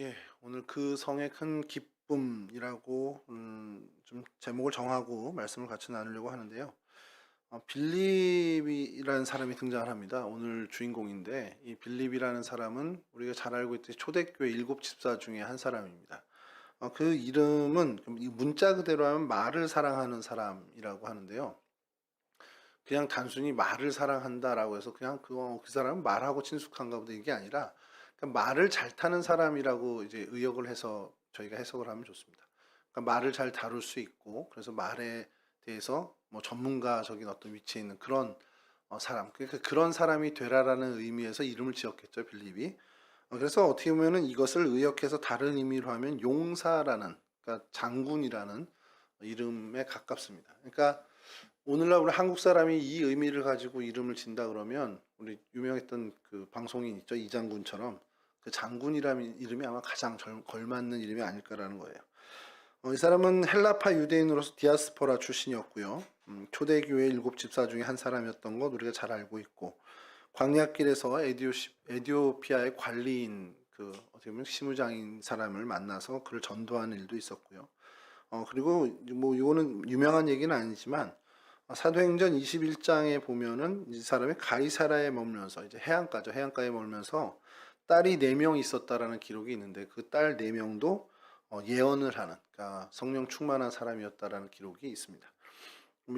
예. 오늘 그 성의 큰 기쁨이라고 좀 제목을 정하고 말씀을 같이 나누려고 하는데요. 빌립이라는 사람이 등장을 합니다. 오늘 주인공인데 이 빌립이라는 사람은 우리가 잘 알고 있듯이 초대교회 일곱 집사 중에 한 사람입니다. 그 이름은 이 문자 그대로 하면 말을 사랑하는 사람이라고 하는데요. 그냥 단순히 말을 사랑한다라고 해서 그냥 그 사람은 말하고 친숙한가 보다 이게 아니라 말을 잘 타는 사람이라고 이제 의역을 해서 저희가 해석을 하면 좋습니다. 말을 잘 다룰 수 있고 그래서 말에 대해서 뭐 전문가적인 어떤 위치에 있는 그런 사람, 그러니까 그런 사람이 되라라는 의미에서 이름을 지었겠죠, 빌립이. 그래서 어떻게 보면은 이것을 의역해서 다른 의미로 하면 용사라는, 그러니까 장군이라는 이름에 가깝습니다. 그러니까 오늘날 우리 한국 사람이 이 의미를 가지고 이름을 진다 그러면 우리 유명했던 그 방송인 있죠, 이장군처럼 그 장군이라는 이름이 아마 가장 걸맞는 이름이 아닐까라는 거예요. 이 사람은 헬라파 유대인으로서 디아스포라 출신이었고요. 초대교회 일곱 집사 중에 한 사람이었던 것 우리가 잘 알고 있고, 광야길에서 에디오피아의 관리인, 그 어떻게 보면 시무장인 사람을 만나서 그를 전도하는 일도 있었고요. 그리고 뭐 이거는 유명한 얘기는 아니지만 사도행전 21장에 보면은 이 사람이 가이사라에 머물면서 이제 해안가죠. 해안가에 머물면서 딸이 4명 있었다라는 기록이 있는데 그 딸 4명도 예언을 하는, 그러니까 성령 충만한 사람이었다라는 기록이 있습니다.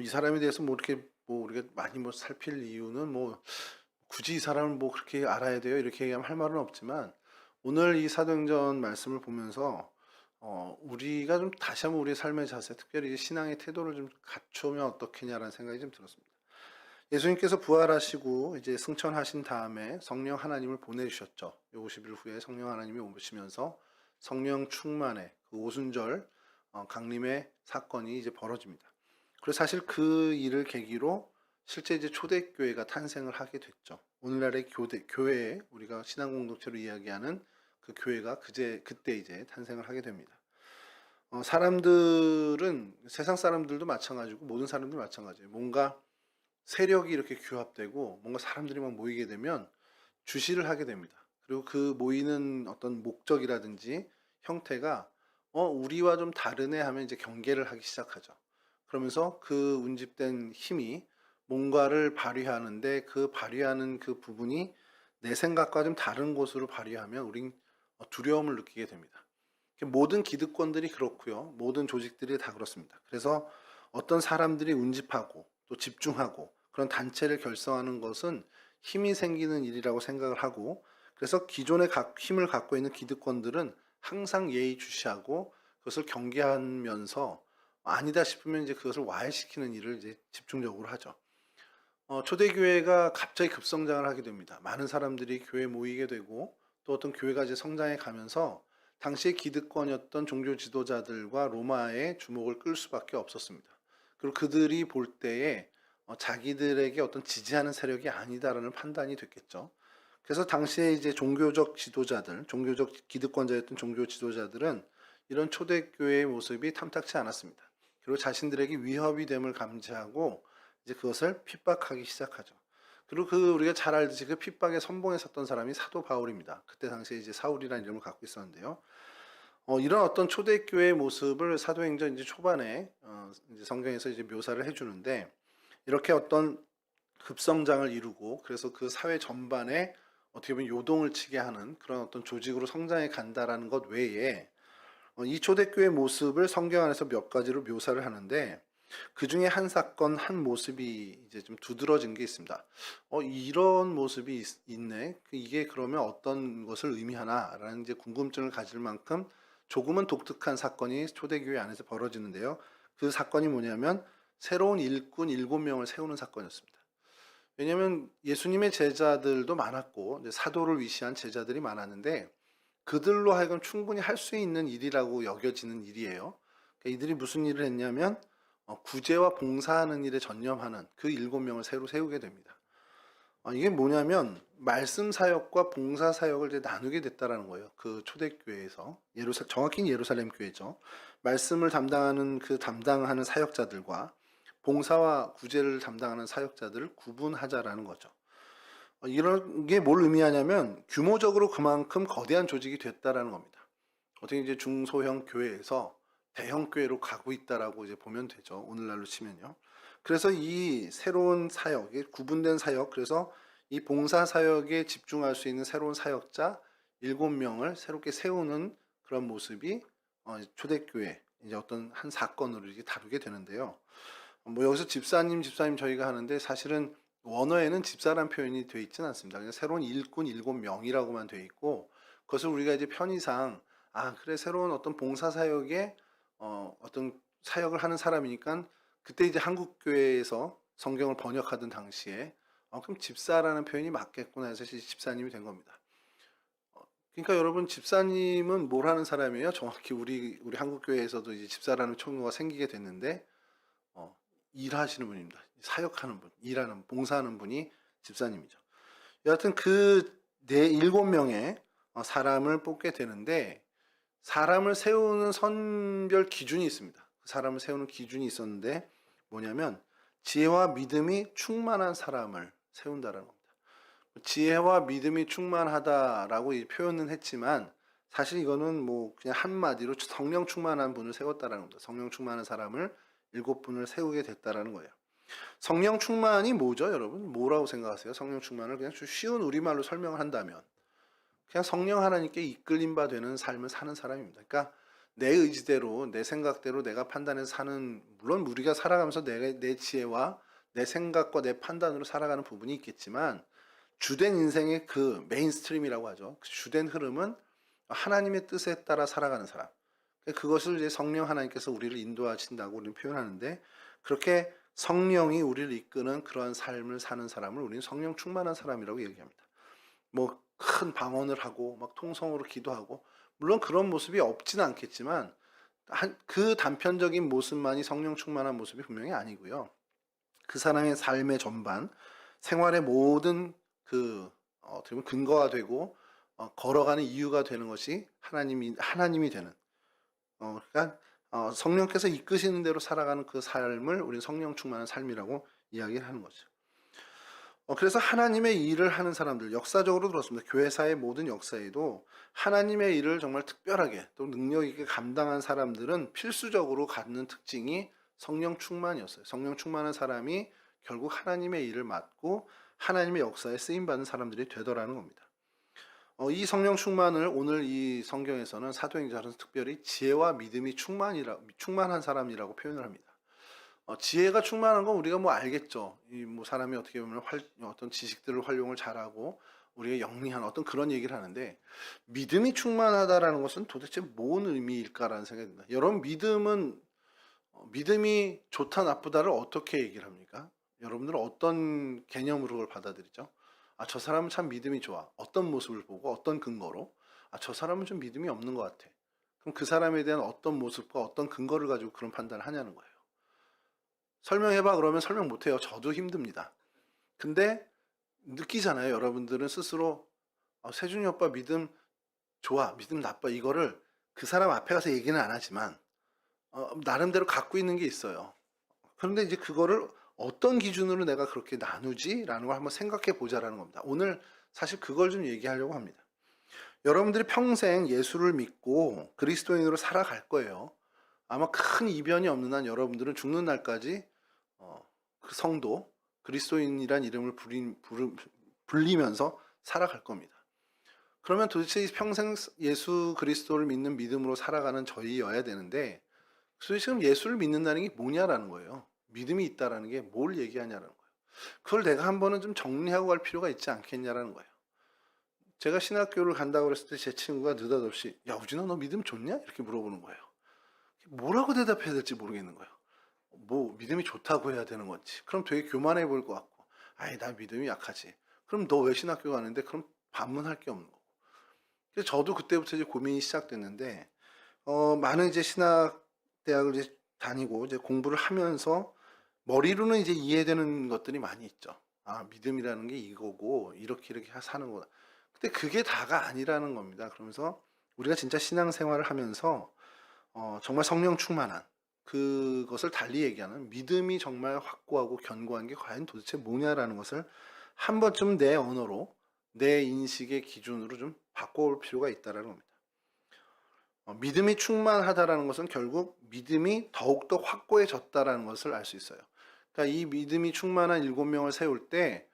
이 사람에 대해서 뭐 이렇게 뭐 우리가 많이 뭐 살필 이유는 뭐 굳이 이 사람을 뭐 그렇게 알아야 돼요 이렇게 얘기하면 할 말은 없지만, 오늘 이 사도행전 말씀을 보면서 우리가 좀 다시 한번 우리의 삶의 자세, 특별히 신앙의 태도를 좀 갖추면 어떻겠냐라는 생각이 좀 들었습니다. 예수님께서 부활하시고 이제 승천하신 다음에 성령 하나님을 보내주셨죠. 50일 후에 성령 하나님이 오시면서 성령 충만의 그 오순절 강림의 사건이 이제 벌어집니다. 그래서 사실 그 일을 계기로 실제 이제 초대교회가 탄생을 하게 됐죠. 오늘날의 교회에 우리가 신앙 공동체로 이야기하는 그 교회가 그때 이제 탄생을 하게 됩니다. 사람들은 세상 사람들도 마찬가지고 모든 사람들 마찬가지예요. 뭔가 세력이 이렇게 규합되고 뭔가 사람들이 막 모이게 되면 주시를 하게 됩니다. 그리고 그 모이는 어떤 목적이라든지 형태가 우리와 좀 다르네 하면 이제 경계를 하기 시작하죠. 그러면서 그 운집된 힘이 뭔가를 발휘하는데 그 발휘하는 그 부분이 내 생각과 좀 다른 곳으로 발휘하면 우린 두려움을 느끼게 됩니다. 모든 기득권들이 그렇고요. 모든 조직들이 다 그렇습니다. 그래서 어떤 사람들이 운집하고 또 집중하고 그런 단체를 결성하는 것은 힘이 생기는 일이라고 생각을 하고, 그래서 기존의 힘을 갖고 있는 기득권들은 항상 예의주시하고 그것을 경계하면서 아니다 싶으면 이제 그것을 와해시키는 일을 이제 집중적으로 하죠. 초대교회가 갑자기 급성장을 하게 됩니다. 많은 사람들이 교회에 모이게 되고 또 어떤 교회가 이제 성장해 가면서 당시의 기득권이었던 종교 지도자들과 로마의 주목을 끌 수밖에 없었습니다. 그리고 그들이 볼 때에 자기들에게 어떤 지지하는 세력이 아니다라는 판단이 됐겠죠. 그래서 당시에 이제 종교적 지도자들, 종교적 기득권자였던 종교 지도자들은 이런 초대교회의 모습이 탐탁치 않았습니다. 그리고 자신들에게 위협이 됨을 감지하고 이제 그것을 핍박하기 시작하죠. 그리고 그 우리가 잘 알듯이 그 핍박에 선봉에 섰던 사람이 사도 바울입니다. 그때 당시에 이제 사울이라는 이름을 갖고 있었는데요. 이런 어떤 초대교회의 모습을 사도행전 이제 초반에 이제 성경에서 이제 묘사를 해주는데, 이렇게 어떤 급성장을 이루고 그래서 그 사회 전반에 어떻게 보면 요동을 치게 하는 그런 어떤 조직으로 성장해 간다라는 것 외에 이 초대교회 모습을 성경 안에서 몇 가지로 묘사를 하는데, 그 중에 한 사건, 한 모습이 이제 좀 두드러진 게 있습니다. 이런 모습이 있네. 이게 그러면 어떤 것을 의미하나라는 이제 궁금증을 가질 만큼 조금은 독특한 사건이 초대교회 안에서 벌어지는데요. 그 사건이 뭐냐면 새로운 일꾼 7명을 세우는 사건이었습니다. 왜냐하면 예수님의 제자들도 많았고 이제 사도를 위시한 제자들이 많았는데 그들로 하여금 충분히 할 수 있는 일이라고 여겨지는 일이에요. 그러니까 이들이 무슨 일을 했냐면 구제와 봉사하는 일에 전념하는 그 7명을 새로 세우게 됩니다. 이게 뭐냐면 말씀 사역과 봉사 사역을 이제 나누게 됐다라는 거예요. 그 초대교회에서 정확히는 예루살렘 교회죠. 말씀을 담당하는 사역자들과 봉사와 구제를 담당하는 사역자들을 구분하자라는 거죠. 이런 게 뭘 의미하냐면 규모적으로 그만큼 거대한 조직이 됐다라는 겁니다. 어떻게 이제 중소형 교회에서 대형 교회로 가고 있다라고 이제 보면 되죠. 오늘날로 치면요. 그래서 이 새로운 사역, 이 구분된 사역, 그래서 이 봉사 사역에 집중할 수 있는 새로운 사역자 7명을 새롭게 세우는 그런 모습이 초대교회 이제 어떤 한 사건으로 이렇게 다루게 되는데요. 뭐 여기서 집사님 저희가 하는데 사실은 원어에는 집사란 표현이 되어 있지는 않습니다. 그냥 새로운 일꾼 7명이라고만 되어 있고 그것을 우리가 이제 편의상 그래 새로운 어떤 봉사 사역에 어떤 사역을 하는 사람이니까 그때 이제 한국 교회에서 성경을 번역하던 당시에 그럼 집사라는 표현이 맞겠구나 해서 집사님이 된 겁니다. 그러니까 여러분 집사님은 뭘 하는 사람이에요? 정확히 우리 한국 교회에서도 이제 집사라는 총무가 생기게 됐는데 어, 일하시는 분입니다. 사역하는 분, 일하는, 봉사하는 분이 집사님이죠. 여하튼 네 7명의 사람을 뽑게 되는데 사람을 세우는 선별 기준이 있습니다. 사람을 세우는 기준이 있었는데 뭐냐면 지혜와 믿음이 충만한 사람을 세운다라는 겁니다. 지혜와 믿음이 충만하다라고 표현은 했지만 사실 이거는 뭐 그냥 한마디로 성령 충만한 분을 세웠다라는 겁니다. 성령 충만한 사람을 7분을 세우게 됐다라는 거예요. 성령 충만이 뭐죠, 여러분? 뭐라고 생각하세요? 성령 충만을 그냥 쉬운 우리말로 설명을 한다면 그냥 성령 하나님께 이끌림 바 되는 삶을 사는 사람입니다. 그러니까 내 의지대로, 내 생각대로 내가 판단해서 사는, 물론 우리가 살아가면서 내 지혜와 내 생각과 내 판단으로 살아가는 부분이 있겠지만 주된 인생의 그 메인스트림이라고 하죠. 그 주된 흐름은 하나님의 뜻에 따라 살아가는 사람. 그것을 이제 성령 하나님께서 우리를 인도하신다고 우리는 표현하는데 그렇게 성령이 우리를 이끄는 그러한 삶을 사는 사람을 우리는 성령 충만한 사람이라고 얘기합니다. 뭐 큰 방언을 하고 막 통성으로 기도하고 물론 그런 모습이 없지는 않겠지만 그 단편적인 모습만이 성령 충만한 모습이 분명히 아니고요. 그 사람의 삶의 전반, 생활의 모든 어떻게 보면 근거가 되고 걸어가는 이유가 되는 것이 하나님이 되는 그러니까 성령께서 이끄시는 대로 살아가는 그 삶을 우리는 성령 충만한 삶이라고 이야기를 하는 거죠. 그래서 하나님의 일을 하는 사람들, 역사적으로 들었습니다. 교회사의 모든 역사에도 하나님의 일을 정말 특별하게 또 능력 있게 감당한 사람들은 필수적으로 갖는 특징이 성령 충만이었어요. 성령 충만한 사람이 결국 하나님의 일을 맡고 하나님의 역사에 쓰임받는 사람들이 되더라는 겁니다. 이 성령 충만을 오늘 이 성경에서는 사도행전에서 특별히 지혜와 믿음이 충만한 사람이라고 표현을 합니다. 지혜가 충만한 건 우리가 뭐 알겠죠. 뭐 사람이 어떻게 보면 어떤 지식들을 활용을 잘하고 우리가 영리한 어떤 그런 얘기를 하는데 믿음이 충만하다라는 것은 도대체 뭔 의미일까라는 생각이 듭니다. 여러분 믿음이 좋다 나쁘다를 어떻게 얘기를 합니까? 여러분들은 어떤 개념으로 그걸 받아들이죠? 저 사람은 참 믿음이 좋아. 어떤 모습을 보고 어떤 근거로 저 사람은 좀 믿음이 없는 것 같아. 그럼 그 사람에 대한 어떤 모습과 어떤 근거를 가지고 그런 판단을 하냐는 거예요. 설명해봐 그러면 설명 못해요. 저도 힘듭니다. 근데 느끼잖아요. 여러분들은 스스로 세준이 오빠 믿음 좋아, 믿음 나빠 이거를 그 사람 앞에 가서 얘기는 안 하지만 나름대로 갖고 있는 게 있어요. 그런데 이제 그거를 어떤 기준으로 내가 그렇게 나누지? 라는 걸 한번 생각해 보자라는 겁니다. 오늘 사실 그걸 좀 얘기하려고 합니다. 여러분들이 평생 예수를 믿고 그리스도인으로 살아갈 거예요. 아마 큰 이변이 없는 한 여러분들은 죽는 날까지 그 성도, 그리스도인이란 이름을 불리면서 살아갈 겁니다. 그러면 도대체 평생 예수 그리스도를 믿는 믿음으로 살아가는 저희여야 되는데 도대체 지금 예수를 믿는다는 게 뭐냐라는 거예요. 믿음이 있다라는 게 뭘 얘기하냐라는 거예요. 그걸 내가 한 번은 좀 정리하고 갈 필요가 있지 않겠냐라는 거예요. 제가 신학교를 간다고 그랬을 때 제 친구가 느닷없이 야 우진아 너 믿음 좋냐? 이렇게 물어보는 거예요. 뭐라고 대답해야 될지 모르겠는 거예요. 뭐 믿음이 좋다고 해야 되는 건지 그럼 되게 교만해 보일 것 같고 아이 나 믿음이 약하지. 그럼 너 왜 신학교 가는데 그럼 반문할 게 없는 거고. 그래서 저도 그때부터 이제 고민이 시작됐는데 많은 이제 신학대학을 이제 다니고 이제 공부를 하면서 머리로는 이제 이해되는 것들이 많이 있죠. 믿음이라는 게 이거고 이렇게 사는 거다. 근데 그게 다가 아니라는 겁니다. 그러면서 우리가 진짜 신앙생활을 하면서 정말 성령 충만한 그것을 달리 얘기하는 믿음이 정말 확고하고 견고한 게 과연 도대체 뭐냐라는 것을 한 번쯤 내 언어로 내 인식의 기준으로 좀 바꿔올 필요가 있다라는 겁니다. 믿음이 충만하다라는 것은 결국 믿음이 더욱더 확고해졌다라는 것을 알 수 있어요. 그러니까 이 믿음이 충만한 7명을 세울 때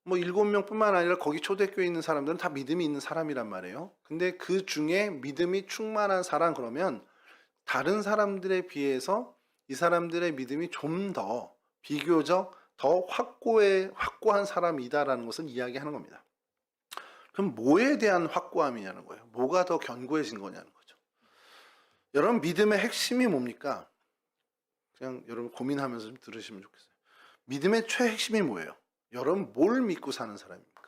뭐 7명뿐만 아니라 거기 초대교회에 있는 사람들은 다 믿음이 있는 사람이란 말이에요. 근데 그 중에 믿음이 충만한 사람, 그러면 다른 사람들에 비해서 이 사람들의 믿음이 좀 더 비교적 더 확고한 사람이다라는 것을 이야기하는 겁니다. 그럼 뭐에 대한 확고함이냐는 거예요. 뭐가 더 견고해진 거냐는 거죠. 여러분, 믿음의 핵심이 뭡니까? 그냥 여러분 고민하면서 좀 들으시면 좋겠어요. 믿음의 최핵심이 뭐예요? 여러분, 뭘 믿고 사는 사람입니까?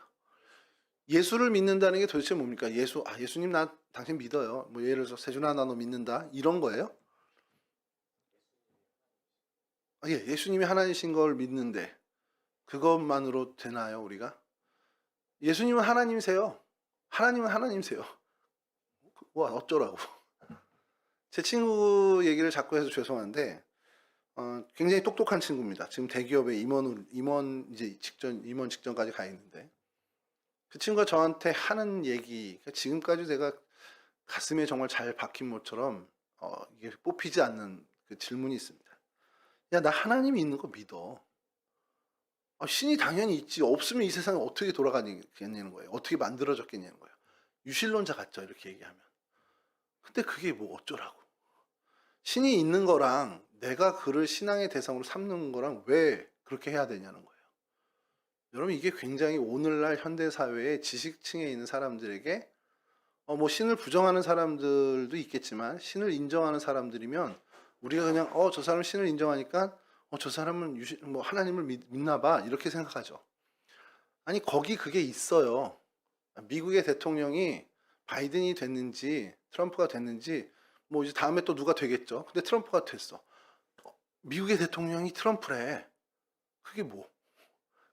예수를 믿는다는 게 도대체 뭡니까? 예수님 나 당신 믿어요. 뭐 예를 들어서 세준아 나 너 믿는다, 이런 거예요? 예, 예수님이 하나님이신 걸 믿는데 그것만으로 되나요, 우리가? 예수님은 하나님이세요. 하나님은 하나님이세요. 와, 어쩌라고. 제 친구 얘기를 자꾸 해서 죄송한데, 굉장히 똑똑한 친구입니다. 지금 대기업에 임원 직전까지 가 있는데, 그 친구가 저한테 하는 얘기, 지금까지 제가 가슴에 정말 잘 박힌 못처럼 이게 뽑히지 않는 그 질문이 있습니다. 야, 나 하나님이 있는 거 믿어. 신이 당연히 있지. 없으면 이 세상이 어떻게 돌아가겠냐는 거예요. 어떻게 만들어졌겠냐는 거예요. 유실론자 같죠, 이렇게 얘기하면. 근데 그게 뭐 어쩌라고. 신이 있는 거랑 내가 그를 신앙의 대상으로 삼는 거랑 왜 그렇게 해야 되냐는 거예요. 여러분, 이게 굉장히 오늘날 현대사회의 지식층에 있는 사람들에게 뭐 신을 부정하는 사람들도 있겠지만 신을 인정하는 사람들이면 우리가 그냥 저 사람 신을 인정하니까 저 사람은 뭐 하나님을 믿나 봐, 이렇게 생각하죠. 아니, 거기 그게 있어요. 미국의 대통령이 바이든이 됐는지 트럼프가 됐는지 뭐 이제 다음에 또 누가 되겠죠. 근데 트럼프가 됐어. 미국의 대통령이 트럼프래. 그게 뭐?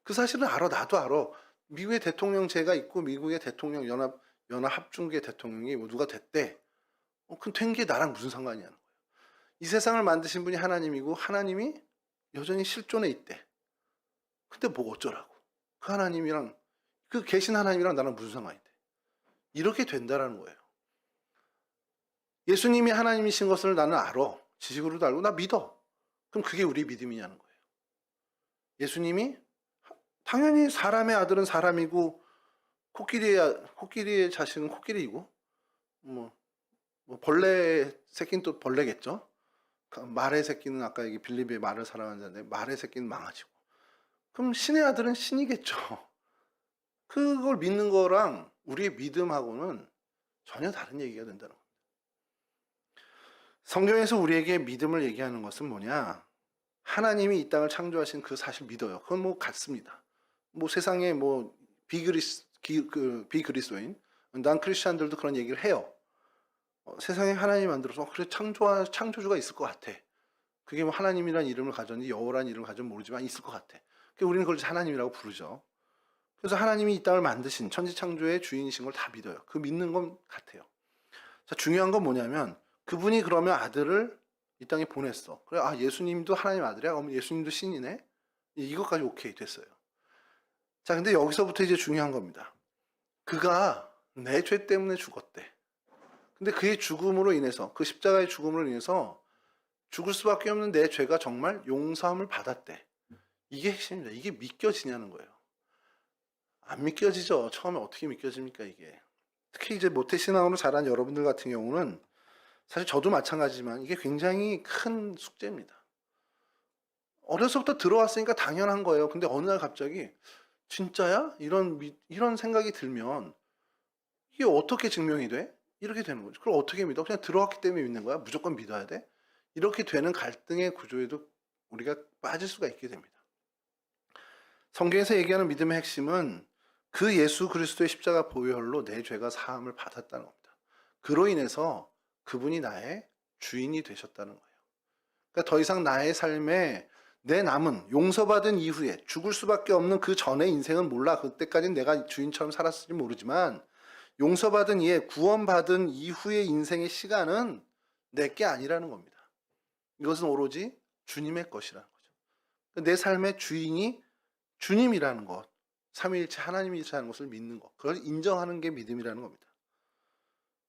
그 사실은 알아. 나도 알아. 미국의 대통령제가 있고 미국의 대통령 연합 합중국의 대통령이 뭐 누가 됐대. 그럼 된 게 나랑 무슨 상관이냐는 거예요. 이 세상을 만드신 분이 하나님이고 하나님이 여전히 실존해 있대. 근데 뭐 어쩌라고. 그 하나님이랑 그 계신 하나님이랑 나랑 무슨 상관인데. 이렇게 된다라는 거예요. 예수님이 하나님이신 것을 나는 알아. 지식으로도 알고 나 믿어. 그럼 그게 우리 믿음이냐는 거예요. 예수님이 당연히 사람의 아들은 사람이고 코끼리의 자식은 코끼리이고 뭐 벌레 새끼는 또 벌레겠죠. 말의 새끼는 아까 여기 빌립의 말을 사랑하는데 말의 새끼는 망아지고. 그럼 신의 아들은 신이겠죠. 그걸 믿는 거랑 우리의 믿음하고는 전혀 다른 얘기가 된다는 겁니다. 성경에서 우리에게 믿음을 얘기하는 것은 뭐냐? 하나님이 이 땅을 창조하신 그 사실 믿어요. 그건 뭐 같습니다. 뭐 세상에 뭐 비그리스도인 난 크리스천들도 그런 얘기를 해요. 세상에 하나님 만들어서 그래 창조주가 있을 것 같아. 그게 뭐 하나님이란 이름을 가졌는지 여호라는 이름을 가졌는지 모르지만 있을 것 같아. 우리는 그걸 하나님이라고 부르죠. 그래서 하나님이 이 땅을 만드신 천지창조의 주인이신 걸 다 믿어요. 그 믿는 건 같아요. 자, 중요한 건 뭐냐면 그분이 그러면 아들을 이 땅에 보냈어. 그래, 예수님도 하나님 아들이야? 그럼 예수님도 신이네? 이것까지 오케이 됐어요. 자, 근데 여기서부터 이제 중요한 겁니다. 그가 내 죄 때문에 죽었대. 근데 그의 죽음으로 인해서, 그 십자가의 죽음으로 인해서 죽을 수밖에 없는 내 죄가 정말 용서함을 받았대. 이게 핵심입니다. 이게 믿겨지냐는 거예요. 안 믿겨지죠. 처음에 어떻게 믿겨집니까, 이게. 특히 이제 모태신앙으로 자란 여러분들 같은 경우는 사실 저도 마찬가지지만 이게 굉장히 큰 숙제입니다. 어려서부터 들어왔으니까 당연한 거예요. 근데 어느 날 갑자기 진짜야? 이런 생각이 들면 이게 어떻게 증명이 돼? 이렇게 되는 거죠. 그걸 어떻게 믿어? 그냥 들어왔기 때문에 믿는 거야? 무조건 믿어야 돼? 이렇게 되는 갈등의 구조에도 우리가 빠질 수가 있게 됩니다. 성경에서 얘기하는 믿음의 핵심은 그 예수 그리스도의 십자가 보혈로 내 죄가 사함을 받았다는 겁니다. 그로 인해서 그분이 나의 주인이 되셨다는 거예요. 그러니까 더 이상 나의 삶에 내 남은 용서받은 이후에 죽을 수밖에 없는 그 전의 인생은 몰라. 그때까지는 내가 주인처럼 살았을지 모르지만 용서받은 구원받은 이후의 인생의 시간은 내게 아니라는 겁니다. 이것은 오로지 주님의 것이라는 거죠. 내 삶의 주인이 주님이라는 것, 삼위일체 하나님이라는 것을 믿는 것, 그걸 인정하는 게 믿음이라는 겁니다.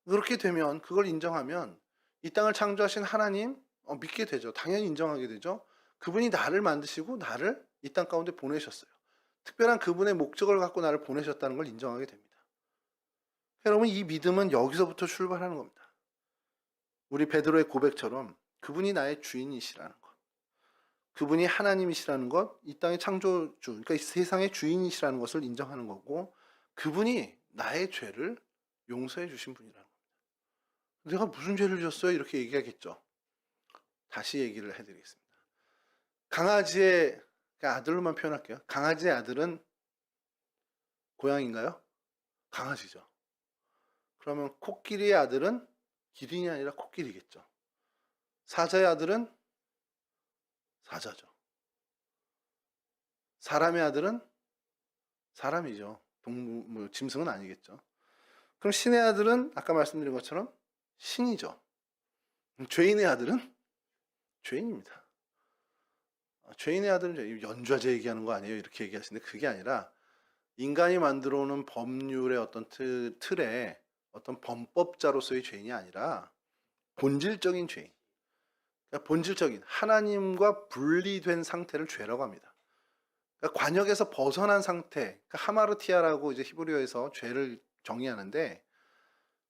그렇게 되면 그걸 인정하면 이 땅을 창조하신 하나님 믿게 되죠. 당연히 인정하게 되죠. 그분이 나를 만드시고 나를 이 땅 가운데 보내셨어요. 특별한 그분의 목적을 갖고 나를 보내셨다는 걸 인정하게 됩니다. 여러분 이 믿음은 여기서부터 출발하는 겁니다. 우리 베드로의 고백처럼 그분이 나의 주인이시라는 것. 그분이 하나님이시라는 것, 이 땅의 창조주, 그러니까 이 세상의 주인이시라는 것을 인정하는 거고 그분이 나의 죄를 용서해 주신 분이라는 겁니다. 내가 무슨 죄를 졌어요? 이렇게 얘기하겠죠. 다시 얘기를 해드리겠습니다. 강아지의 아들로만 표현할게요. 강아지의 아들은 고양인가요? 강아지죠. 그러면 코끼리의 아들은 기린이 아니라 코끼리겠죠. 사자의 아들은 사자죠. 사람의 아들은 사람이죠. 짐승은 아니겠죠. 그럼 신의 아들은 아까 말씀드린 것처럼 신이죠. 죄인의 아들은 죄인입니다. 죄인의 아들은 연좌제 얘기하는 거 아니에요? 이렇게 얘기하시는데 그게 아니라 인간이 만들어 오는 법률의 어떤 틀에 어떤 범법자로서의 죄인이 아니라 본질적인 죄인. 그러니까 본질적인 하나님과 분리된 상태를 죄라고 합니다. 그러니까 관역에서 벗어난 상태, 그러니까 하마르티아라고 이제 히브리어에서 죄를 정의하는데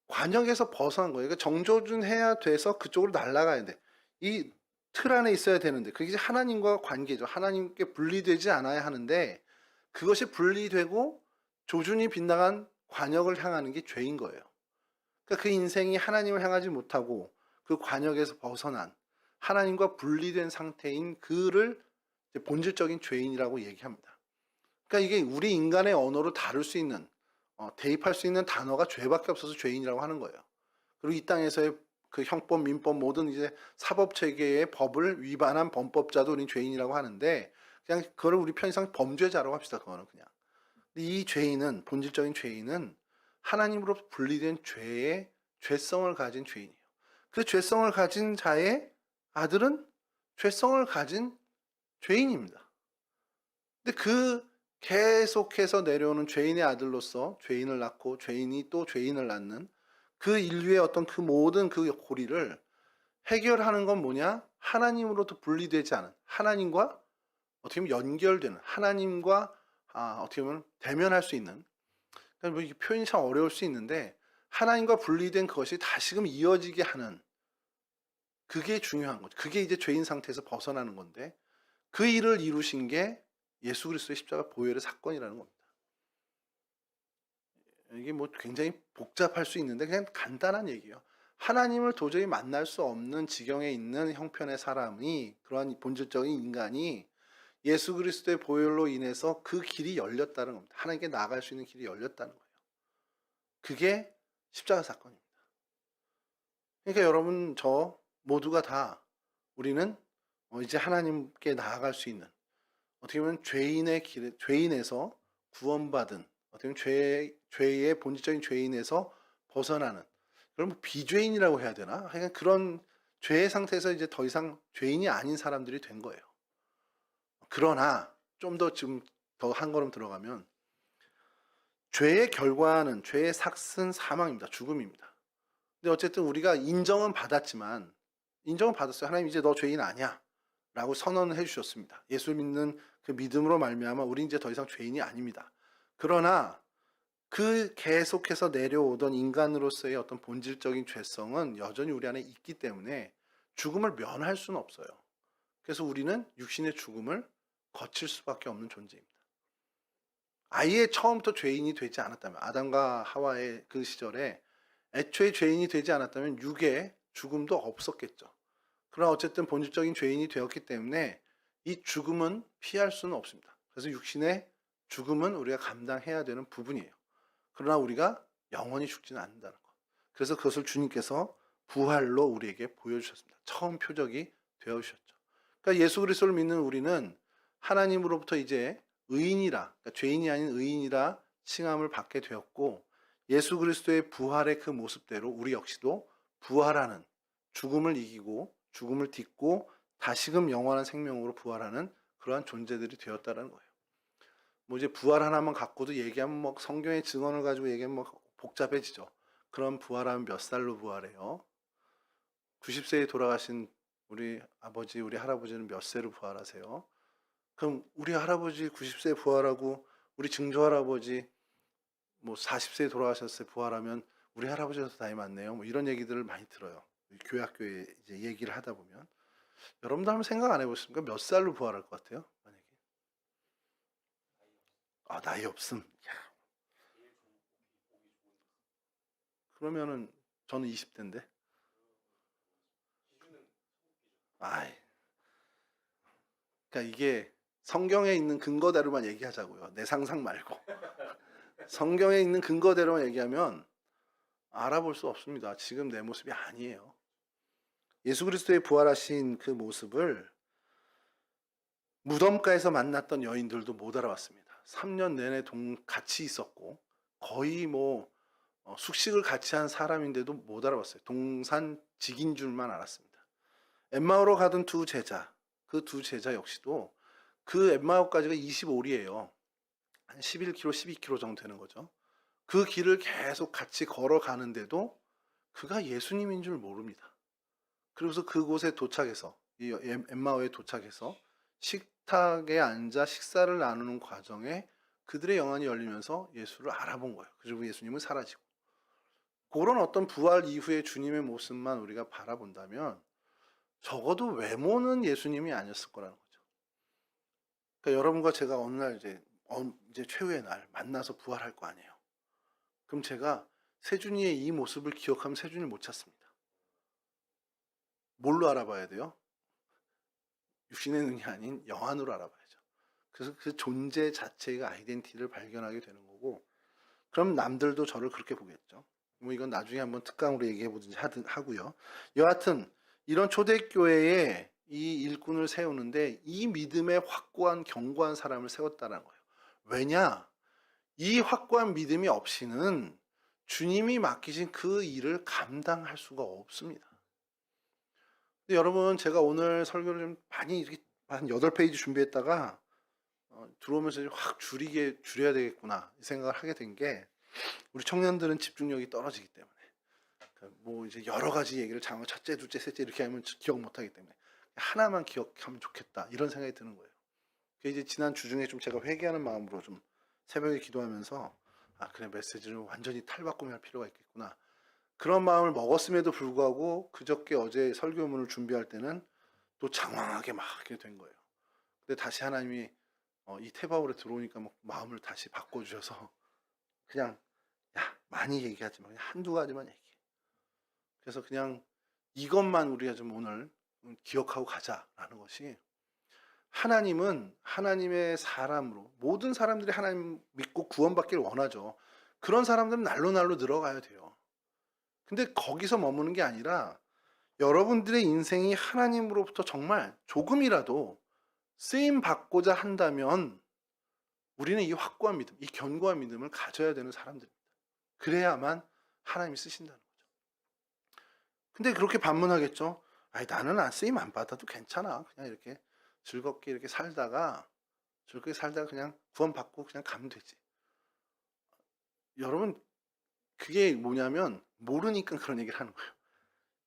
관역에서 벗어난 거예요. 그러니까 정조준해야 돼서 그쪽으로 날아가야 돼. 이 틀 안에 있어야 되는데 그게 이제 하나님과 관계죠. 하나님께 분리되지 않아야 하는데 그것이 분리되고 조준이 빗나간 관역을 향하는 게 죄인 거예요. 그러니까 그 인생이 하나님을 향하지 못하고 그 관역에서 벗어난 하나님과 분리된 상태인 그를 본질적인 죄인이라고 얘기합니다. 그러니까 이게 우리 인간의 언어로 다룰 수 있는 대입할 수 있는 단어가 죄밖에 없어서 죄인이라고 하는 거예요. 그리고 이 땅에서의 그 형법, 민법 모든 이제 사법 체계의 법을 위반한 범법자도 우리 죄인이라고 하는데 그냥 그거를 우리 편의상 범죄자라고 합시다. 그거는 그냥. 이 죄인은 본질적인 죄인은 하나님으로부터 분리된 죄의 죄성을 가진 죄인이에요. 그 죄성을 가진 자의 아들은 죄성을 가진 죄인입니다. 근데 그 계속해서 내려오는 죄인의 아들로서 죄인을 낳고 죄인이 또 죄인을 낳는 그 인류의 어떤 그 모든 그 고리를 해결하는 건 뭐냐? 하나님으로부터 분리되지 않은 하나님과 어떻게 보면 연결되는 하나님과 어떻게 보면 대면할 수 있는 그러니까 뭐 표현이 참 어려울 수 있는데 하나님과 분리된 그것이 다시금 이어지게 하는 그게 중요한 거죠. 그게 이제 죄인 상태에서 벗어나는 건데 그 일을 이루신 게 예수 그리스도의 십자가 보혈의 사건이라는 겁니다. 이게 뭐 굉장히 복잡할 수 있는데 그냥 간단한 얘기예요. 하나님을 도저히 만날 수 없는 지경에 있는 형편의 사람이 그러한 본질적인 인간이 예수 그리스도의 보혈로 인해서 그 길이 열렸다는 겁니다. 하나님께 나아갈 수 있는 길이 열렸다는 거예요. 그게 십자가 사건입니다. 그러니까 여러분 저 모두가 다 우리는 이제 하나님께 나아갈 수 있는 어떻게 보면 죄인의 길에 죄인에서 구원받은 어떻게 보면 죄의 본질적인 죄인에서 벗어나는 그럼 비죄인이라고 해야 되나? 하여간 그런 죄의 상태에서 이제 더 이상 죄인이 아닌 사람들이 된 거예요. 그러나 좀 더 지금 더 한 걸음 들어가면 죄의 결과는 죄의 삭은 사망입니다. 죽음입니다. 근데 어쨌든 우리가 인정은 받았지만 인정은 받았어요. 하나님 이제 너 죄인 아니야 라고 선언을 해주셨습니다. 예수 믿는 그 믿음으로 말미암아 우리 이제 더 이상 죄인이 아닙니다. 그러나 그 계속해서 내려오던 인간으로서의 어떤 본질적인 죄성은 여전히 우리 안에 있기 때문에 죽음을 면할 수는 없어요. 그래서 우리는 육신의 죽음을 거칠 수밖에 없는 존재입니다. 아예 처음부터 죄인이 되지 않았다면 아담과 하와의 그 시절에 애초에 죄인이 되지 않았다면 육의 죽음도 없었겠죠. 그러나 어쨌든 본질적인 죄인이 되었기 때문에 이 죽음은 피할 수는 없습니다. 그래서 육신의 죽음은 우리가 감당해야 되는 부분이에요. 그러나 우리가 영원히 죽지는 않는다는 것. 그래서 그것을 주님께서 부활로 우리에게 보여주셨습니다. 처음 표적이 되어주셨죠. 그러니까 예수 그리스도를 믿는 우리는 하나님으로부터 이제 의인이라, 그러니까 죄인이 아닌 의인이라 칭함을 받게 되었고 예수 그리스도의 부활의 그 모습대로 우리 역시도 부활하는 죽음을 이기고 죽음을 딛고 다시금 영원한 생명으로 부활하는 그러한 존재들이 되었다는 거예요. 뭐 이제 부활 하나만 갖고도 얘기하면 뭐 성경의 증언을 가지고 얘기하면 뭐 복잡해지죠. 그럼 부활하면 몇 살로 부활해요? 90세에 돌아가신 우리 아버지, 우리 할아버지는 몇 세로 부활하세요? 그럼 우리 할아버지 90세에 부활하고 우리 증조할아버지 뭐 40세에 돌아가셨을 때 부활하면 우리 할아버지가 더 나이 많네요. 뭐 이런 얘기들을 많이 들어요. 교회 학교에 이제 얘기를 하다 보면. 여러분도 한번 생각 안 해보십니까? 몇 살로 부활할 것 같아요? 만약에. 아, 나이 없음. 야, 그러면은 저는 20대인데. 아이, 그러니까 이게 성경에 있는 근거대로만 얘기하자고요. 내 상상 말고. 성경에 있는 근거대로만 얘기하면 알아볼 수 없습니다. 지금 내 모습이 아니에요. 예수 그리스도의 부활하신 그 모습을 무덤가에서 만났던 여인들도 못 알아봤습니다. 3년 내내 같이 있었고 거의 뭐 숙식을 같이 한 사람인데도 못 알아봤어요. 동산직인 줄만 알았습니다. 엠마오로 가던 두 제자, 그 두 제자 역시도 그 엠마오까지가 25리예요. 한 11km, 12km 정도 되는 거죠. 그 길을 계속 같이 걸어가는데도 그가 예수님인 줄 모릅니다. 그래서 그곳에 도착해서, 이 엠마오에 도착해서 식탁에 앉아 식사를 나누는 과정에 그들의 영안이 열리면서 예수를 알아본 거예요. 그리고 예수님은 사라지고. 그런 어떤 부활 이후의 주님의 모습만 우리가 바라본다면 적어도 외모는 예수님이 아니었을 거라는 거죠. 그러니까 여러분과 제가 어느 날 이제 최후의 날 만나서 부활할 거 아니에요. 그럼 제가 세준이의 이 모습을 기억하면 세준이를 못 찾습니다. 뭘로 알아봐야 돼요? 육신의 눈이 아닌 영안으로 알아봐야죠. 그래서 그 존재 자체가 아이덴티티를 발견하게 되는 거고, 그럼 남들도 저를 그렇게 보겠죠. 뭐 이건 나중에 한번 특강으로 얘기해 보든지 하고요. 여하튼 이런 초대교회에 이 일꾼을 세우는데 이 믿음에 확고한 견고한 사람을 세웠다는 거예요. 왜냐? 이 확고한 믿음이 없이는 주님이 맡기신 그 일을 감당할 수가 없습니다. 근데 여러분, 제가 오늘 설교를 좀 많이 이렇게 한 8페이지 준비했다가 들어오면서 확 줄여야 되겠구나 이 생각을 하게 된 게, 우리 청년들은 집중력이 떨어지기 때문에 뭐 이제 여러 가지 얘기를 장어 첫째, 둘째, 셋째 이렇게 하면 기억 못하기 때문에 하나만 기억하면 좋겠다 이런 생각이 드는 거예요. 이제 지난 주 중에 좀 제가 회개하는 마음으로 좀 새벽에 기도하면서 그래, 메시지를 완전히 탈바꿈할 필요가 있겠구나 그런 마음을 먹었음에도 불구하고 그저께 어제 설교문을 준비할 때는 또 장황하게 막 이렇게 된 거예요. 근데 다시 하나님이 이 태바울에 들어오니까 막 마음을 다시 바꿔주셔서 그냥 많이 얘기하지 마, 그냥 한두 가지만 얘기해. 그래서 그냥 이것만 우리가 좀 오늘 기억하고 가자라는 것이, 하나님은 하나님의 사람으로 모든 사람들이 하나님 믿고 구원받기를 원하죠. 그런 사람들은 날로 늘어가야 돼요. 근데 거기서 머무는 게 아니라 여러분들의 인생이 하나님으로부터 정말 조금이라도 쓰임 받고자 한다면 우리는 이 확고한 믿음, 이 견고한 믿음을 가져야 되는 사람들입니다. 그래야만 하나님이 쓰신다는 거죠. 근데 그렇게 반문하겠죠. 나는 쓰임 안 받아도 괜찮아. 그냥 이렇게 즐겁게 이렇게 살다가 그냥 구원받고 그냥 가면 되지. 여러분, 그게 뭐냐면 모르니까 그런 얘기를 하는 거예요.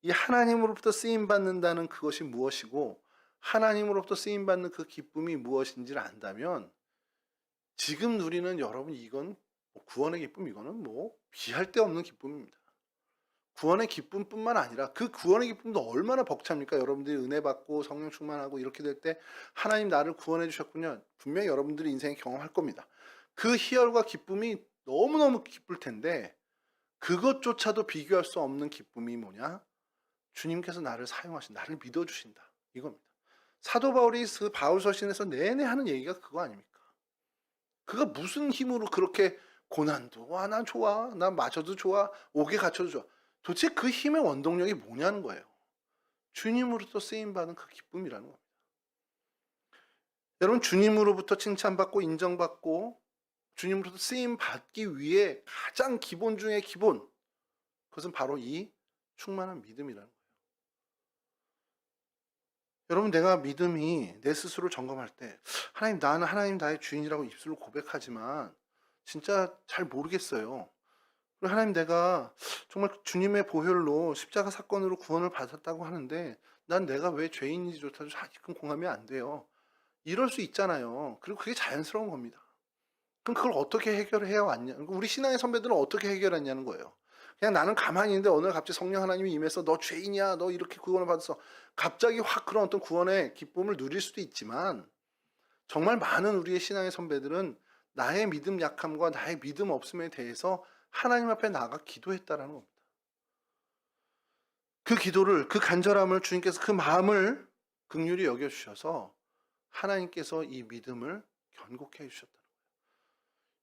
이 하나님으로부터 쓰임 받는다는 그것이 무엇이고 하나님으로부터 쓰임 받는 그 기쁨이 무엇인지를 안다면, 지금 누리는 여러분 이건 구원의 기쁨, 이거는 뭐 비할 데 없는 기쁨입니다. 구원의 기쁨뿐만 아니라 그 구원의 기쁨도 얼마나 벅찹니까? 여러분들이 은혜 받고 성령 충만하고 이렇게 될 때 하나님 나를 구원해 주셨군요. 분명히 여러분들이 인생에 경험할 겁니다. 그 희열과 기쁨이 너무너무 기쁠 텐데 그것조차도 비교할 수 없는 기쁨이 뭐냐? 주님께서 나를 사용하신, 나를 믿어주신다, 이겁니다. 사도 바울이 그 바울서신에서 내내 하는 얘기가 그거 아닙니까? 그가 무슨 힘으로 그렇게 고난도 난 좋아, 난 마셔도 좋아, 옥에 갇혀도 좋아, 도대체 그 힘의 원동력이 뭐냐는 거예요. 주님으로부터 쓰임받은 그 기쁨이라는 겁니다. 여러분, 주님으로부터 칭찬받고 인정받고 주님으로부터 쓰임받기 위해 가장 기본 중에 기본, 그것은 바로 이 충만한 믿음이라는 거예요. 여러분, 내가 믿음이 내 스스로 점검할 때 하나님, 나는 하나님 나의 주인이라고 입술로 고백하지만 진짜 잘 모르겠어요. 그리고 하나님 내가 정말 주님의 보혈로 십자가 사건으로 구원을 받았다고 하는데 난 내가 왜 죄인인지조차도 아직은 공감이 안 돼요. 이럴 수 있잖아요. 그리고 그게 자연스러운 겁니다. 그럼 그걸 어떻게 해결해 왔냐? 우리 신앙의 선배들은 어떻게 해결했냐는 거예요. 그냥 나는 가만히 있는데 어느 날 갑자기 성령 하나님이 임해서 너 죄인이야, 너 이렇게 구원을 받았어. 갑자기 확 그런 어떤 구원의 기쁨을 누릴 수도 있지만 정말 많은 우리의 신앙의 선배들은 나의 믿음 약함과 나의 믿음 없음에 대해서 하나님 앞에 나가 기도했다라는 겁니다. 그 기도를, 그 간절함을 주님께서 그 마음을 긍휼히 여겨주셔서 하나님께서 이 믿음을 견고케 해주셨다.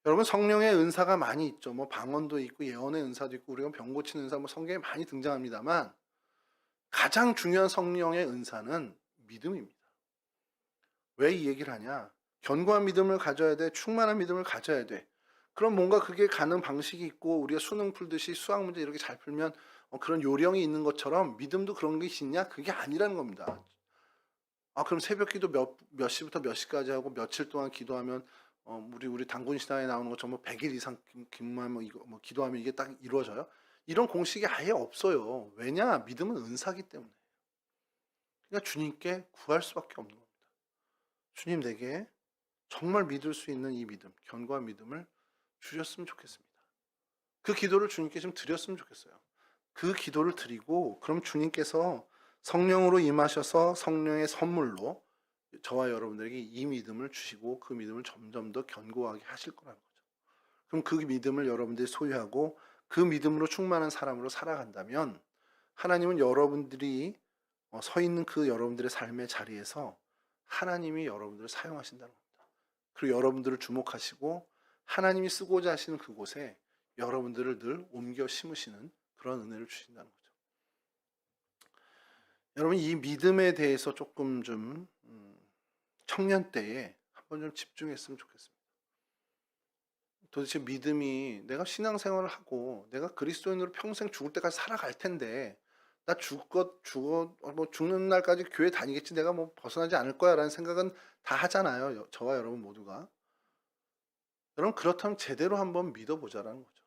여러분 성령의 은사가 많이 있죠. 뭐 방언도 있고 예언의 은사도 있고 우리가 병 고치는 은사 뭐 성경에 많이 등장합니다만 가장 중요한 성령의 은사는 믿음입니다. 왜 이 얘기를 하냐? 견고한 믿음을 가져야 돼. 충만한 믿음을 가져야 돼. 그럼 뭔가 그게 가는 방식이 있고 우리가 수능 풀듯이 수학 문제 이렇게 잘 풀면 그런 요령이 있는 것처럼 믿음도 그런 게 있냐? 그게 아니라는 겁니다. 그럼 새벽 기도 몇 시부터 몇 시까지 하고 며칠 동안 기도하면 우리 단군 신앙에 나오는 것처럼 뭐 100일 이상 기도하면 뭐 기도하면 이게 딱 이루어져요? 이런 공식이 아예 없어요. 왜냐? 믿음은 은사기 때문에. 그러니까 주님께 구할 수밖에 없는 겁니다. 주님 내게 정말 믿을 수 있는 이 믿음, 견고한 믿음을 주셨으면 좋겠습니다. 그 기도를 주님께 좀 드렸으면 좋겠어요. 그 기도를 드리고 그럼 주님께서 성령으로 임하셔서 성령의 선물로 저와 여러분들에게 이 믿음을 주시고 그 믿음을 점점 더 견고하게 하실 거라는 거죠. 그럼 그 믿음을 여러분들이 소유하고 그 믿음으로 충만한 사람으로 살아간다면 하나님은 여러분들이 서 있는 그 여러분들의 삶의 자리에서 하나님이 여러분들을 사용하신다는 겁니다. 그리고 여러분들을 주목하시고 하나님이 쓰고자 하시는 그곳에 여러분들을 늘 옮겨 심으시는 그런 은혜를 주신다는 거죠. 여러분 이 믿음에 대해서 조금 좀 청년 때에 한번 좀 집중했으면 좋겠습니다. 도대체 믿음이 내가 신앙생활을 하고 내가 그리스도인으로 평생 죽을 때까지 살아갈 텐데 나 뭐 죽는 날까지 교회 다니겠지 내가 뭐 벗어나지 않을 거야 라는 생각은 다 하잖아요. 저와 여러분 모두가. 여러분 그렇다면 제대로 한번 믿어보자라는 거죠.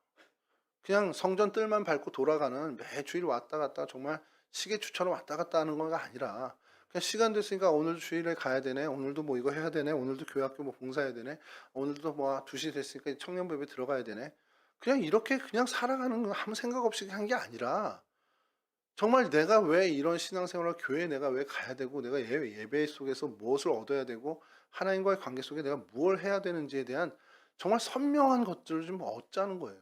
그냥 성전 뜰만 밟고 돌아가는 매주일 왔다 갔다 정말 시계추처럼 왔다 갔다 하는 거가 아니라 그냥 시간 됐으니까 오늘도 주일에 가야 되네. 오늘도 뭐 이거 해야 되네. 오늘도 교회학교 뭐 봉사해야 되네. 오늘도 뭐 2시 됐으니까 청년부에 들어가야 되네. 그냥 이렇게 그냥 살아가는 거 아무 생각 없이 한 게 아니라 정말 내가 왜 이런 신앙생활을 교회에 내가 왜 가야 되고 내가 예배 속에서 무엇을 얻어야 되고 하나님과의 관계 속에 내가 무엇을 해야 되는지에 대한 정말 선명한 것들을 좀 얻자는 거예요.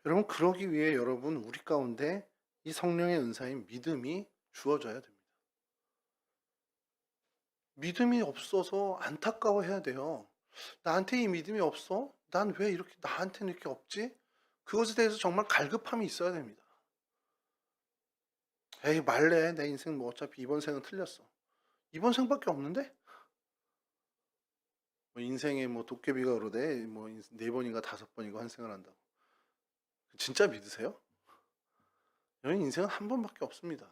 여러분 그러기 위해 여러분 우리 가운데 이 성령의 은사인 믿음이 주어져야 됩니다. 믿음이 없어서 안타까워해야 돼요. 나한테 이 믿음이 없어? 난 왜 이렇게 나한테는 이렇게 없지? 그것에 대해서 정말 갈급함이 있어야 됩니다. 에이 말래 내 인생 뭐 어차피 이번 생은 틀렸어. 이번 생밖에 없는데? 뭐 인생에 뭐 도깨비가 그러대 뭐 4번인가 5번인가 환생을 한다고. 진짜 믿으세요? 여러분 인생은 한 번밖에 없습니다.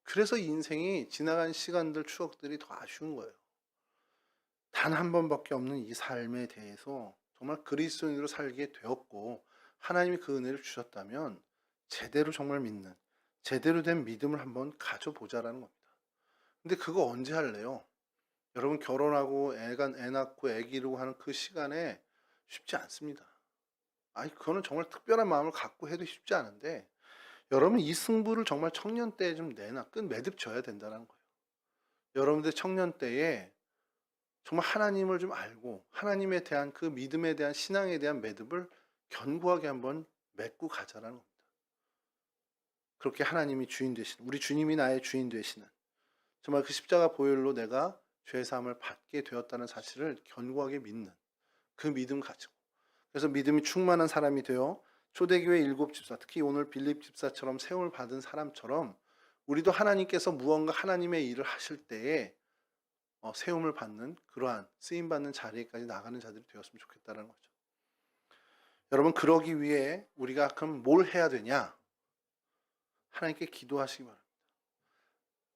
그래서 이 인생이 지나간 시간들 추억들이 더 아쉬운 거예요. 단 한 번밖에 없는 이 삶에 대해서 정말 그리스도인으로 살게 되었고 하나님이 그 은혜를 주셨다면 제대로 정말 믿는 제대로 된 믿음을 한번 가져보자라는 겁니다. 근데 그거 언제 할래요? 여러분 결혼하고 애 낳고 애 기르고 하는 그 시간에 쉽지 않습니다. 그거는 정말 특별한 마음을 갖고 해도 쉽지 않은데 여러분 이 승부를 정말 청년 때에 좀 매듭져야 된다는 거예요. 여러분들 청년 때에 정말 하나님을 좀 알고 하나님에 대한 그 믿음에 대한 신앙에 대한 매듭을 견고하게 한번 맺고 가자라는 겁니다. 그렇게 하나님이 주인 되시는 우리 주님이 나의 주인 되시는 정말 그 십자가 보혈로 내가 죄사함을 받게 되었다는 사실을 견고하게 믿는 그 믿음 가지고 그래서 믿음이 충만한 사람이 되어 초대교회 7집사 특히 오늘 빌립 집사처럼 세움을 받은 사람처럼 우리도 하나님께서 무언가 하나님의 일을 하실 때에 세움을 받는 그러한 쓰임받는 자리에까지 나가는 자들이 되었으면 좋겠다는 거죠. 여러분 그러기 위해 우리가 그럼 뭘 해야 되냐? 하나님께 기도하시기 바랍니다.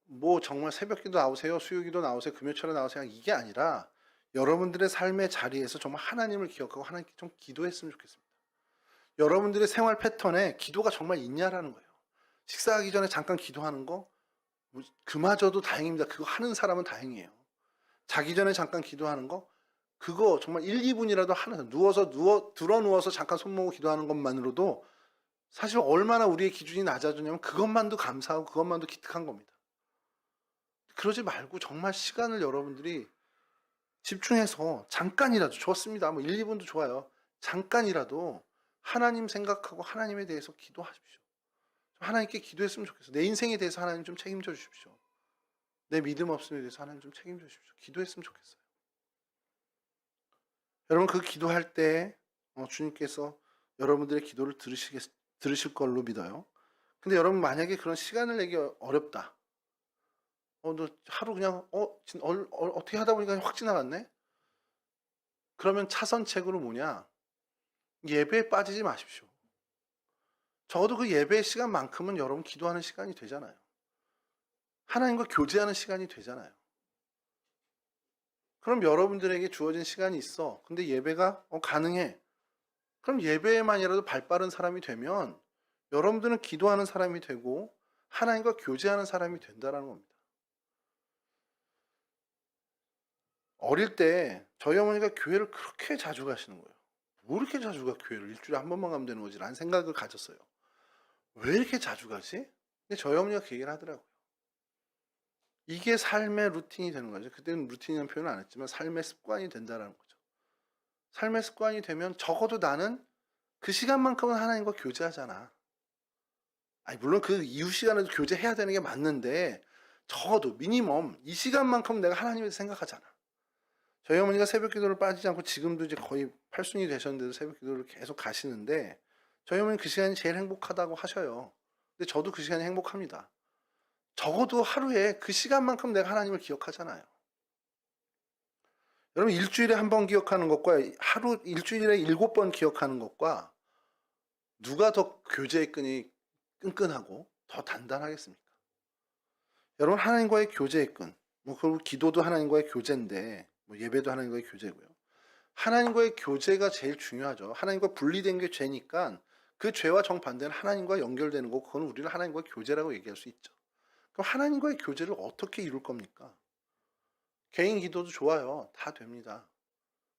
뭐 정말 새벽기도 나오세요, 수요기도 나오세요, 금요철에 나오세요 이게 아니라 여러분들의 삶의 자리에서 정말 하나님을 기억하고 하나님께 좀 기도했으면 좋겠습니다. 여러분들의 생활 패턴에 기도가 정말 있냐라는 거예요. 식사하기 전에 잠깐 기도하는 거 그마저도 다행입니다. 그거 하는 사람은 다행이에요. 자기 전에 잠깐 기도하는 거 그거 정말 1-2 분이라도 하는 드러 누워서 잠깐 손 모으고 기도하는 것만으로도 사실 얼마나 우리의 기준이 낮아졌냐면 그것만도 감사하고 그것만도 기특한 겁니다. 그러지 말고 정말 시간을 여러분들이 집중해서 잠깐이라도 좋습니다. 뭐 1-2 분도 좋아요. 잠깐이라도 하나님 생각하고 하나님에 대해서 기도하십시오. 하나님께 기도했으면 좋겠어요. 내 인생에 대해서 하나님 좀 책임져 주십시오. 내 믿음 없음에 대해서 하나님 좀 책임져 주십시오. 기도했으면 좋겠어요. 여러분 그 기도할 때 주님께서 여러분들의 기도를 들으실 걸로 믿어요. 근데 여러분 만약에 그런 시간을 내기 어렵다. 너 하루 그냥 어떻게 하다 보니까 확 지나갔네? 그러면 차선책으로 뭐냐? 예배에 빠지지 마십시오. 적어도 그 예배의 시간만큼은 여러분 기도하는 시간이 되잖아요. 하나님과 교제하는 시간이 되잖아요. 그럼 여러분들에게 주어진 시간이 있어. 근데 예배가 가능해. 그럼 예배에만이라도 발빠른 사람이 되면 여러분들은 기도하는 사람이 되고 하나님과 교제하는 사람이 된다는 겁니다. 어릴 때 저희 어머니가 교회를 그렇게 자주 가시는 거예요. 뭐 이렇게 자주 가 교회를 일주일에 한 번만 가면 되는 거지 라는 생각을 가졌어요. 왜 이렇게 자주 가지? 근데 저희 어머니가 그 얘기를 하더라고요. 이게 삶의 루틴이 되는 거죠. 그때는 루틴이라는 표현을 안 했지만 삶의 습관이 된다는 거죠. 삶의 습관이 되면 적어도 나는 그 시간만큼은 하나님과 교제하잖아. 아니 물론 그 이후 시간에도 교제해야 되는 게 맞는데 적어도 미니멈 이 시간만큼은 내가 하나님을 생각하잖아. 저희 어머니가 새벽 기도를 빠지지 않고 지금도 이제 거의 팔순이 되셨는데도 새벽 기도를 계속 가시는데 저희 어머니는 그 시간이 제일 행복하다고 하셔요. 근데 저도 그 시간이 행복합니다. 적어도 하루에 그 시간만큼 내가 하나님을 기억하잖아요. 여러분 일주일에 한 번 기억하는 것과 일주일에 7번 기억하는 것과 누가 더 교제의 끈이 끈끈하고 더 단단하겠습니까? 여러분 하나님과의 교제의 끈, 그리고 기도도 하나님과의 교제인데 예배도 하나님과의 교제고요. 하나님과의 교제가 제일 중요하죠. 하나님과 분리된 게 죄니까 그 죄와 정반대는 하나님과 연결되는 거고 그건 우리는 하나님과의 교제라고 얘기할 수 있죠. 그럼 하나님과의 교제를 어떻게 이룰 겁니까? 개인 기도도 좋아요. 다 됩니다.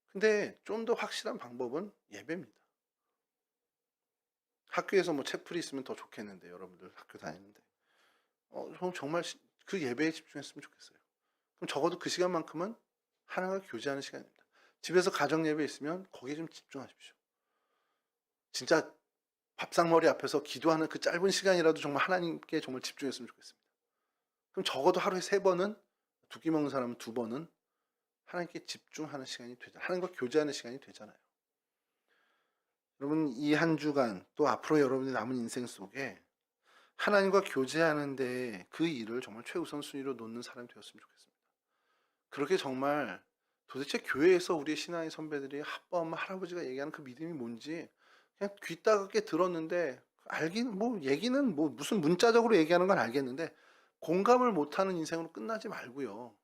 근데 좀 더 확실한 방법은 예배입니다. 학교에서 책풀이 있으면 더 좋겠는데 여러분들 학교 다니는데 정말 그 예배에 집중했으면 좋겠어요. 그럼 적어도 그 시간만큼은 하나님과 교제하는 시간입니다. 집에서 가정 예배 있으면 거기에 좀 집중하십시오. 진짜 밥상머리 앞에서 기도하는 그 짧은 시간이라도 정말 하나님께 정말 집중했으면 좋겠습니다. 그럼 적어도 하루에 3번은 두 끼 먹는 사람은 2번은 하나님께 집중하는 시간이 되잖아요. 하나님과 교제하는 시간이 되잖아요. 여러분 이 한 주간 또 앞으로 여러분의 남은 인생 속에 하나님과 교제하는데 그 일을 정말 최우선순위로 놓는 사람이 되었으면 좋겠습니다. 그렇게 정말 도대체 교회에서 우리의 신앙의 선배들이 아빠, 엄마, 할아버지가 얘기하는 그 믿음이 뭔지 그냥 귀 따갑게 들었는데 얘기는 무슨 문자적으로 얘기하는 건 알겠는데 공감을 못하는 인생으로 끝나지 말고요.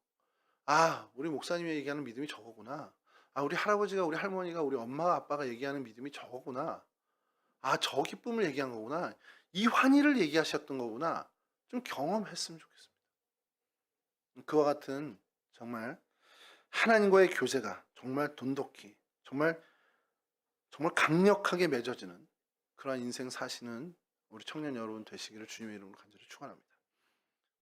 우리 목사님이 얘기하는 믿음이 저거구나. 우리 할아버지가 우리 할머니가 우리 엄마가 아빠가 얘기하는 믿음이 저거구나. 저 기쁨을 얘기한 거구나. 이 환희를 얘기하셨던 거구나. 좀 경험했으면 좋겠습니다. 그와 같은 정말 하나님과의 교제가 정말 돈독히 정말 강력하게 맺어지는 그러한 인생 사시는 우리 청년 여러분 되시기를 주님의 이름으로 간절히 축원합니다.